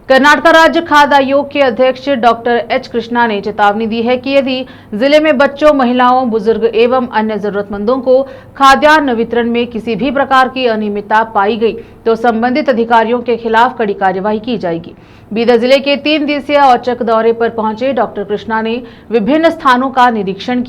कर्नाटक राज्य खाद्य आयोग के अध्यक्ष डॉक्टर एच कृष्णा ने चेतावनी दी है कि यदि जिले में बच्चों, महिलाओं, बुजुर्ग एवं अन्य जरूरतमंदों को खाद्यान्न वितरण में किसी भी प्रकार की अनियमितता पाई गई तो संबंधित अधिकारियों के खिलाफ कड़ी कार्यवाही की जाएगी। बीदर जिले के 3 दिवसीय औचक दौरे पर पहुंचे डॉक्टर कृष्णा ने विभिन्न स्थानों का निरीक्षण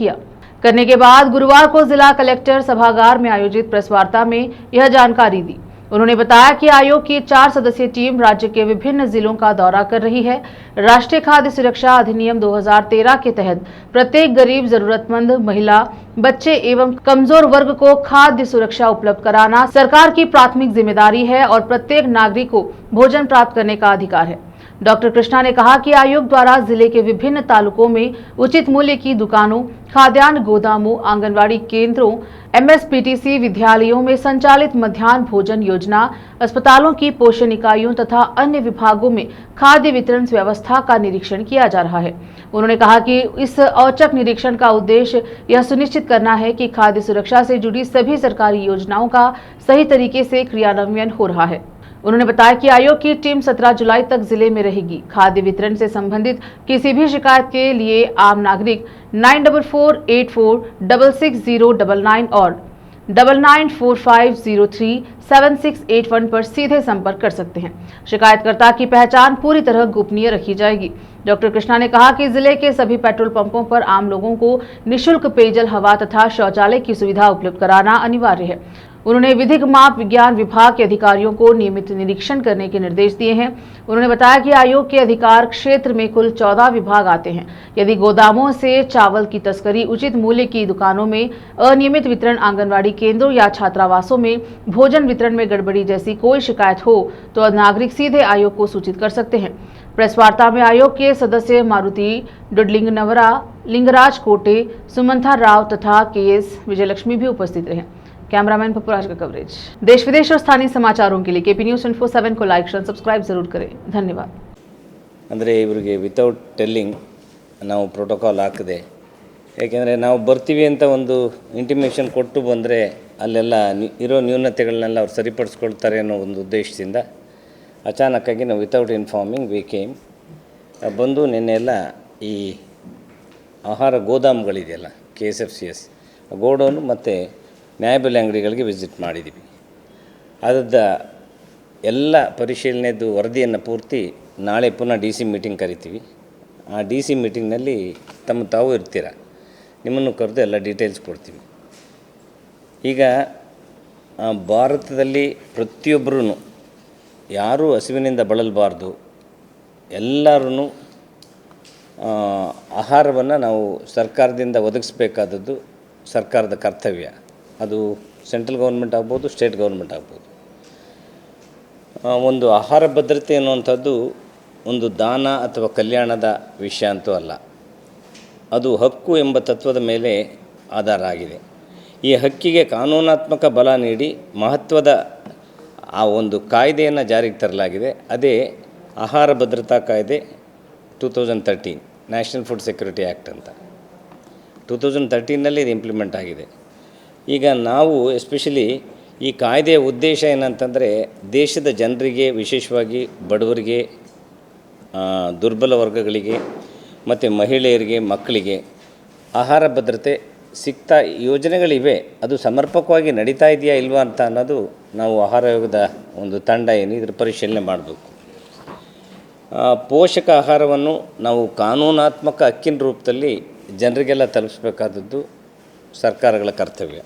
करने के बाद गुरुवार को जिला कलेक्टर सभागार में आयोजित प्रेस वार्ता में यह जानकारी दी। उन्होंने बताया कि आयोग की 4 सदस्यीय टीम राज्य के विभिन्न जिलों का दौरा कर रही है। राष्ट्रीय खाद्य सुरक्षा अधिनियम 2013 के तहत प्रत्येक गरीब, जरूरतमंद, महिला, बच्चे एवं कमजोर वर्ग को खाद्य सुरक्षा उपलब्ध कराना सरकार की प्राथमिक जिम्मेदारी है और प्रत्येक नागरिक को भोजन प्राप्त करने का अधिकार है। डॉक्टर कृष्णा ने कहा कि आयोग द्वारा जिले के विभिन्न तालुकों में उचित मूल्य की दुकानों, खाद्यान्न गोदामों, आंगनवाड़ी केंद्रों, एमएसपीटीसी विद्यालयों में संचालित मध्याह्न भोजन योजना, अस्पतालों की पोषण इकाइयों तथा अन्य विभागों में खाद्य वितरण व्यवस्था का निरीक्षण किया जा रहा है। उन्होंने कहा कि इस औचक निरीक्षण का उद्देश्य यह सुनिश्चित करना है कि खाद्य सुरक्षा से जुड़ी सभी सरकारी योजनाओं का सही तरीके से क्रियान्वयन हो रहा है। उन्होंने बताया कि आयोग की टीम 17 जुलाई तक जिले में रहेगी। खाद्य वितरण से संबंधित किसी भी शिकायत के लिए आम नागरिक 9448466099 और 9945037681 पर सीधे संपर्क कर सकते हैं। शिकायतकर्ता की पहचान पूरी तरह गोपनीय रखी जाएगी। डॉक्टर कृष्णा ने कहा कि जिले के सभी पेट्रोल पंपों पर आम लोगों को निःशुल्क पेयजल, हवा तथा शौचालय की सुविधा उपलब्ध कराना अनिवार्य है। उन्होंने विधिक माप विज्ञान विभाग के अधिकारियों को नियमित निरीक्षण करने के निर्देश दिए हैं। उन्होंने बताया कि आयोग के अधिकार क्षेत्र में कुल 14 विभाग आते हैं। यदि गोदामों से चावल की तस्करी, उचित मूल्य की दुकानों में अनियमित वितरण, आंगनवाड़ी केंद्रों या छात्रावासों में भोजन वितरण में गड़बड़ी जैसी कोई शिकायत हो तो नागरिक सीधे आयोग को सूचित कर सकते हैं। प्रेस वार्ता में आयोग के सदस्य मारुति डुडलिंग नवरा, लिंगराज कोटे, सुमंथा राव तथा केएस विजयलक्ष्मी भी उपस्थित रहे। कैमरामैन पपुराज का कवरेज। देश विदेश और स्थानीय समाचारों के लिए केपी न्यूज़ 24/7 को लाइक और सब्सक्राइब जरूर करें। धन्यवाद। ಅಂದರೆ ಇವರಿಗೆ ವಿತೌಟ್ ಟೆಲ್ಲಿಂಗ್ ನಾವು ಪ್ರೋಟೋಕಾಲ್ ಹಾಕಿದೆ, ಏಕೆಂದರೆ ನಾವು ಬರ್ತೀವಿ ಅಂತ ಒಂದು ಇಂಟಿಮೇಷನ್ ಕೊಟ್ಟು ಬಂದರೆ ಅಲ್ಲೆಲ್ಲ ಇರೋ ನ್ಯೂನತೆಗಳನ್ನೆಲ್ಲ ಅವ್ರು ಸರಿಪಡಿಸ್ಕೊಳ್ತಾರೆ ಅನ್ನೋ ಒಂದು ಉದ್ದೇಶದಿಂದ ಅಚಾನಕ್ಕಾಗಿ ನಾವು ವಿತೌಟ್ ಇನ್ಫಾರ್ಮಿಂಗ್ ವಿ ಕೇಮ್ ಬಂದು ನಿನ್ನೆಲ್ಲ ಈ ಆಹಾರ ಗೋದಾಮುಗಳಿದೆಯಲ್ಲ KSFCS ಗೋಡೌನು ಮತ್ತು ನ್ಯಾಯಬೆಲೆ ಅಂಗಡಿಗಳಿಗೆ ವಿಸಿಟ್ ಮಾಡಿದ್ದೀವಿ. ಅದರ ಎಲ್ಲ ಪರಿಶೀಲನೆದು ವರದಿಯನ್ನು ಪೂರ್ತಿ ನಾಳೆ ಪುನಃ DC ಮೀಟಿಂಗ್ ಕರಿತೀವಿ. ಆ DC ಮೀಟಿಂಗ್ನಲ್ಲಿ ತಾವು ಇರ್ತೀರ, ನಿಮ್ಮನ್ನು ಕರೆದು ಎಲ್ಲ ಡೀಟೇಲ್ಸ್ ಕೊಡ್ತೀವಿ. ಈಗ ಭಾರತದಲ್ಲಿ ಪ್ರತಿಯೊಬ್ಬರೂ ಯಾರೂ ಹಸಿವಿನಿಂದ ಬಳಲಬಾರ್ದು, ಎಲ್ಲರೂ ಆಹಾರವನ್ನು ನಾವು ಸರ್ಕಾರದಿಂದ ಒದಗಿಸಬೇಕಾದದ್ದು ಸರ್ಕಾರದ ಕರ್ತವ್ಯ. ಅದು ಸೆಂಟ್ರಲ್ ಗೌರ್ಮೆಂಟ್ ಆಗ್ಬೋದು, ಸ್ಟೇಟ್ ಗೌರ್ಮೆಂಟ್ ಆಗ್ಬೋದು. ಒಂದು ಆಹಾರ ಭದ್ರತೆ ಅನ್ನುವಂಥದ್ದು ಒಂದು ದಾನ ಅಥವಾ ಕಲ್ಯಾಣದ ವಿಷಯ ಅಂತೂ ಅಲ್ಲ, ಅದು ಹಕ್ಕು ಎಂಬ ತತ್ವದ ಮೇಲೆ ಆಧಾರ ಆಗಿದೆ. ಈ ಹಕ್ಕಿಗೆ ಕಾನೂನಾತ್ಮಕ ಬಲ ನೀಡಿ ಮಹತ್ವದ ಆ ಒಂದು ಕಾಯ್ದೆಯನ್ನು ಜಾರಿಗೆ ತರಲಾಗಿದೆ. ಅದೇ ಆಹಾರ ಭದ್ರತಾ ಕಾಯ್ದೆ 2013, ನ್ಯಾಷನಲ್ ಫುಡ್ ಸೆಕ್ಯೂರಿಟಿ ಆ್ಯಕ್ಟ್ ಅಂತ 2013ನಲ್ಲಿ ಇದು ಇಂಪ್ಲಿಮೆಂಟ್ ಆಗಿದೆ. ಈಗ ನಾವು ಎಸ್ಪೆಷಲಿ ಈ ಕಾಯ್ದೆಯ ಉದ್ದೇಶ ಏನಂತಂದರೆ ದೇಶದ ಜನರಿಗೆ, ವಿಶೇಷವಾಗಿ ಬಡವರಿಗೆ, ದುರ್ಬಲ ವರ್ಗಗಳಿಗೆ ಮತ್ತು ಮಹಿಳೆಯರಿಗೆ, ಮಕ್ಕಳಿಗೆ ಆಹಾರ ಭದ್ರತೆ ಸಿಗ್ತಾ ಯೋಜನೆಗಳಿವೆ, ಅದು ಸಮರ್ಪಕವಾಗಿ ನಡೀತಾ ಇದೆಯಾ ಇಲ್ವಾ ಅಂತ ಅನ್ನೋದು ನಾವು ಆಹಾರ ಆಯೋಗದ ಒಂದು ತಂಡ ಇದ್ರ ಪರಿಶೀಲನೆ ಮಾಡಬೇಕು. ಪೋಷಕ ಆಹಾರವನ್ನು ನಾವು ಕಾನೂನಾತ್ಮಕ ಹಕ್ಕಿನ ರೂಪದಲ್ಲಿ ಜನರಿಗೆಲ್ಲ ತಲುಪಿಸಬೇಕಾದದ್ದು ಸರ್ಕಾರಗಳ ಕರ್ತವ್ಯ.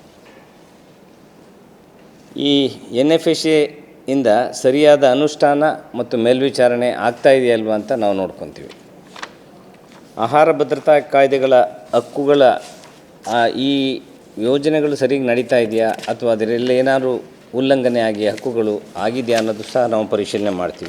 ಈ NFSA ಇಂದ ಸರಿಯಾದ ಅನುಷ್ಠಾನ ಮತ್ತು ಮೇಲ್ವಿಚಾರಣೆ ಆಗ್ತಾ ಇದೆಯಲ್ವ ಅಂತ ನಾವು ನೋಡ್ಕೊತೀವಿ. ಆಹಾರ ಭದ್ರತಾ ಕಾಯ್ದೆಗಳ ಹಕ್ಕುಗಳ ಈ ಯೋಜನೆಗಳು ಸರಿಯಾಗಿ ನಡೀತಾ ಇದೆಯಾ ಅಥವಾ ಅದರಲ್ಲಿ ಏನಾದರೂ ಉಲ್ಲಂಘನೆ ಆಗಿ ಹಕ್ಕುಗಳು ಆಗಿದೆಯಾ ಅನ್ನೋದು ಸಹ ನಾವು ಪರಿಶೀಲನೆ ಮಾಡ್ತೀವಿ.